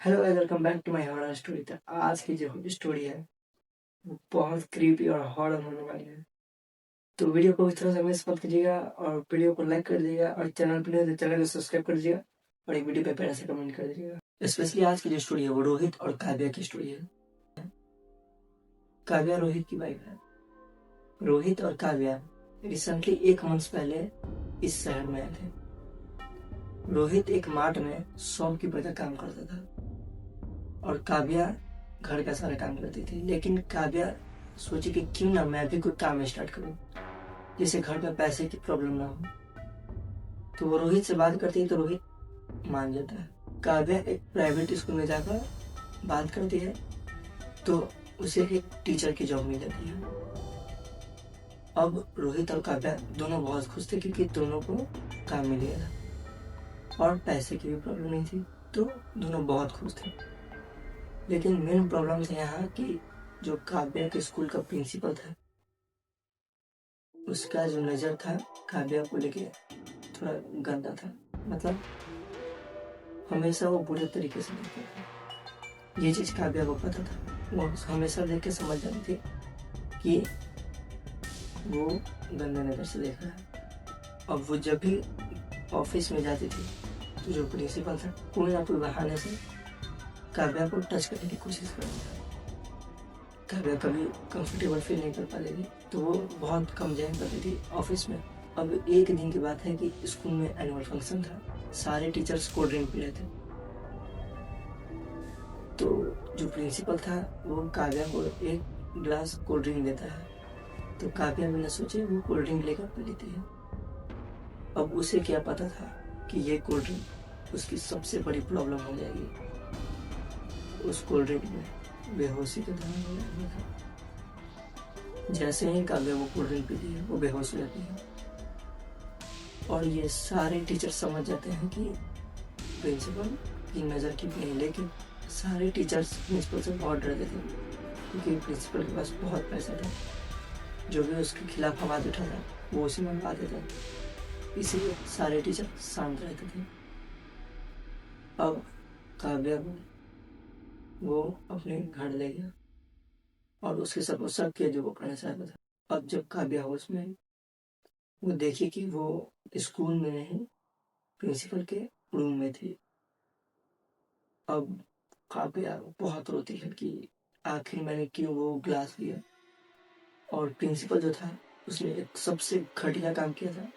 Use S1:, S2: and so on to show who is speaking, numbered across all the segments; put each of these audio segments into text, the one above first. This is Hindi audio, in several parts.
S1: Hello guys, welcome back to my horror story. तो आज की जो स्टोरी है वो बहुत क्रीपी और हॉरर होने वाली है। तो वीडियो को इस तरह से मिस मत कीजिएगा और वीडियो को लाइक कर दीजिएगा और चैनल पर नहीं तो चैनल को सब्सक्राइब कर दीजिएगा और एक वीडियो पे प्यारा से कमेंट कर दीजिएगा। स्पेशली आज की जो स्टोरी है वो रोहित और काव्या की स्टोरी है। काव्या रोहित की वाइफ है। रोहित और काव्या रिसेंटली 1 मंथ पहले इस शहर में आए थे। रोहित एक मार्ट में शॉपकीपर का काम करता था और काव्या घर का सारा काम करती थी। लेकिन काव्या सोची कि क्यों ना मैं भी कोई काम स्टार्ट करूं जिससे घर में पैसे की प्रॉब्लम ना हो। तो वो रोहित से बात करती है तो रोहित मान जाता है। काव्या एक प्राइवेट स्कूल में जाकर बात करती है तो उसे एक टीचर की जॉब मिल जाती है। अब रोहित और काव्या दोनों बहुत खुश थे क्योंकि दोनों को काम मिल गया था और पैसे की भी प्रॉब्लम नहीं थी, तो दोनों बहुत खुश थे। लेकिन मेन प्रॉब्लम था यहाँ कि जो काव्या के स्कूल का प्रिंसिपल था उसका जो नज़र था काव्या को लेके थोड़ा गंदा था। मतलब हमेशा वो बुरे तरीके से देखता था। ये चीज़ काव्या को पता था। वो हमेशा देख के समझ जाती थी कि वो गंदे नज़र से देख रहा है। अब वो जब भी ऑफिस में जाती थी तो जो प्रिंसिपल था कोई ना कोई बहाने से काव्या को टच करने की कोशिश करता था। काव्या कभी कंफर्टेबल फील नहीं कर पाती थी तो वो बहुत कम ज्वाइन करती थी ऑफिस में। अब एक दिन की बात है कि स्कूल में एनुअल फंक्शन था। सारे टीचर्स कोल्ड ड्रिंक पी रहे थे तो जो प्रिंसिपल था वो काव्या को एक ग्लास कोल्ड ड्रिंक देता है। तो काव्या बिना सोचे वो कोल्ड ड्रिंक लेकर पी लेती है। अब उसे क्या पता था कि ये कोल्ड ड्रिंक उसकी सबसे बड़ी प्रॉब्लम हो जाएगी। उस कोल्ड ड्रिंक में बेहोशी का दौरान हो जाएगा था। जैसे ही काव्या वो कोल्ड ड्रिंक पीती है वो बेहोश हो जाती है और ये सारे टीचर समझ जाते हैं कि प्रिंसिपल की नज़र की नहीं। लेकिन सारे टीचर्स प्रिंसिपल से बहुत डरते थे क्योंकि प्रिंसिपल के पास बहुत पैसा था। जो भी उसके खिलाफ आवाज़ उठाता वो उसी में मनवा देता, इसीलिए सारे टीचर शांत रहते थे। अब काव्या को वो अपने घर ले गया और उसके सब शक किया जो वो करना चाहता था। अब जब काव्या होश में वो देखी कि वो स्कूल में नहीं प्रिंसिपल के रूम में थी। अब काव्या बहुत रोती है कि आखिर मैंने क्यों वो ग्लास लिया। और प्रिंसिपल जो था उसने एक सबसे घटिया काम किया था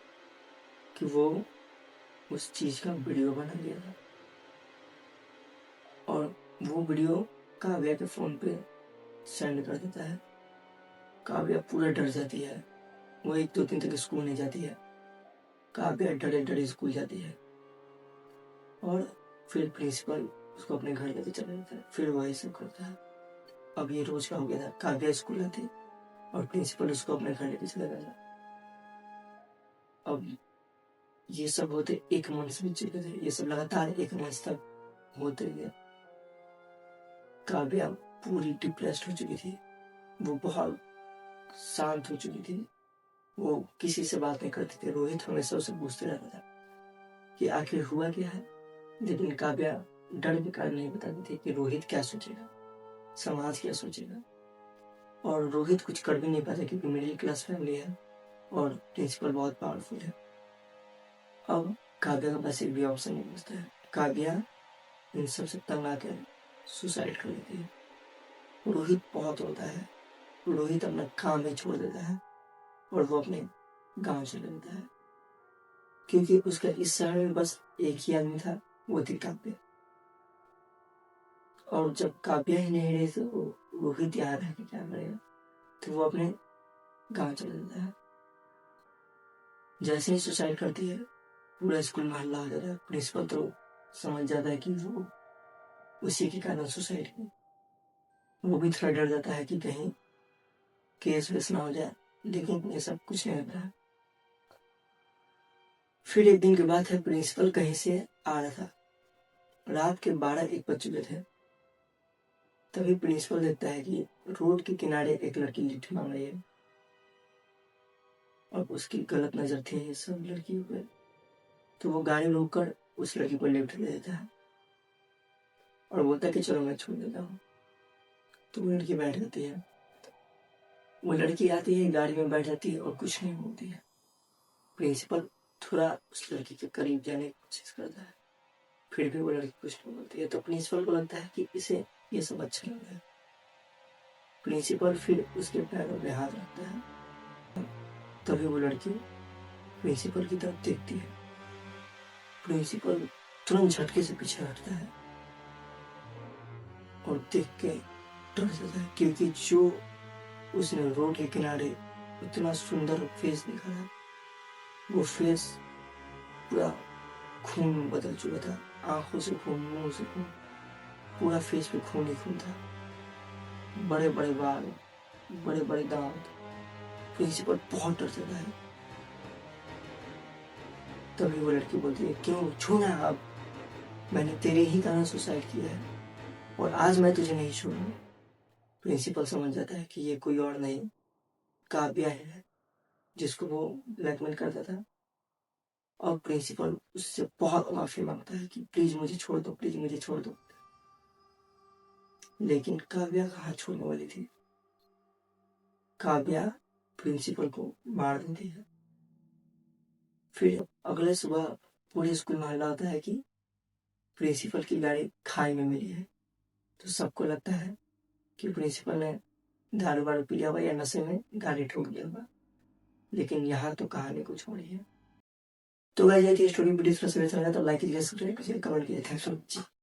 S1: कि वो उस चीज का वीडियो बना दिया था और वो वीडियो काव्या के फोन पे सेंड कर देता है। काव्या पूरा डर जाती है। वो 1-2 दिन तक स्कूल नहीं जाती है। काव्या डरे डरे स्कूल जाती है और फिर प्रिंसिपल उसको अपने घर लेके चला जाता है। फिर वही सब करता है। अब ये रोज का हो गया था। काव्या स्कूल आती और प्रिंसिपल उसको अपने घर लेके चला गया। अब ये सब होते 1 मंथ बीत चुके थे। ये सब लगातार 1 मंथ तक होते गया। काव्या पूरी डिप्रेस्ड हो चुकी थी। वो बहुत शांत हो चुकी थी। वो किसी से बात नहीं करती थी। रोहित हमेशा उसे पूछते रहता था कि आखिर हुआ क्या है। लेकिन काव्या डर के कारण नहीं बताती थी कि रोहित क्या सोचेगा, समाज क्या सोचेगा। और रोहित कुछ कर भी नहीं पाता क्योंकि मिडिल क्लास फैमिली है और प्रिंसिपल बहुत पावरफुल है। अब काव्या के पास एक भी ऑप्शन नहीं बचता है। काव्या इन सब से तंग आकर सुसाइड कर लेती है। रोहित बहुत रोता है। रोहित अपना काम ही छोड़ देता है और वो अपने गांव चले जाता है क्योंकि उसका इस शहर में बस एक ही आदमी था, वो थी काव्या। और जब काव्या ही नहीं रही तो रोहित यहाँ रह के क्या करेगा। तो वो अपने गांव चले जाता है। जैसे ही सुसाइड करती है पूरा स्कूल में हल्ला हो जाता है। प्रिंसिपल तो समझ जाता है कि वो उसी के कारण सुसाइड की। वो भी थोड़ा डर जाता है कि कहीं केस वेस ना हो जाए, लेकिन ये सब कुछ नहीं होता है। फिर एक दिन के बाद है, प्रिंसिपल कहीं से आ रहा था। रात के 12-1 बज चुके थे। तभी प्रिंसिपल देखता है कि रोड के किनारे एक लड़की लिफ्ट मांग रही है। अब उसकी गलत नजर थी सब लड़कियों पे, तो वो गाड़ी रोक कर उस लड़की को लिफ्ट दे देता है। और बोलता है कि चलो मैं छोड़ देता हूँ। तो वो लड़की बैठ जाती है। वो लड़की आती है, गाड़ी में बैठ जाती है और कुछ नहीं बोलती है। प्रिंसिपल थोड़ा उस लड़की के करीब जाने की कोशिश करता है, फिर भी वो लड़की कुछ नहीं बोलती है। तो प्रिंसिपल को लगता है कि इसे ये सब अच्छा लग रहा है। प्रिंसिपल फिर उसके पैरों पे हाथ रखता है। तभी वो लड़की प्रिंसिपल की तरफ देखती है। प्रिंसिपल तुरंत झटके से पीछे हटता है और देख के डर जाता है, क्योंकि जो उसने रोड के किनारे इतना सुंदर फेस देखा था, वो फेस पूरा खून में बदल चुका था। आंखों से खून, मुंह से खून, पूरा फेस पे खून ही खून था। बड़े बड़े बाल, बड़े बड़े दांत। प्रिंसिपल बहुत डर जाता है। तभी वो लड़की बोलती है, क्यों छूना, अब मैंने तेरे ही कारण सुसाइड किया है और आज मैं तुझे नहीं छोड़ूंगा। प्रिंसिपल समझ जाता है कि ये कोई और नहीं, काव्या है, जिसको वो ब्लैकमेल करता था। और प्रिंसिपल उससे बहुत माफी मांगता है कि प्लीज मुझे छोड़ दो, प्लीज मुझे छोड़ दो। लेकिन काव्या कहाँ छोड़ने वाली थी। काव्या प्रिंसिपल को मार देती है। फिर अगले सुबह पूरे स्कूल में हल्ला होता है कि प्रिंसिपल की गाड़ी खाई में मिली है। तो सबको लगता है कि प्रिंसिपल ने दारू वारू पी लिया होगा या नशे में गाड़ी ठोक दिया होगा। लेकिन यहाँ तो कहानी कुछ और ही है। तो गाइस, ये थी स्टोरी। वीडियो अच्छा लगा तो लाइक कीजिए, सब्सक्राइब कीजिए, कमेंट कीजिए। Thanks for watching.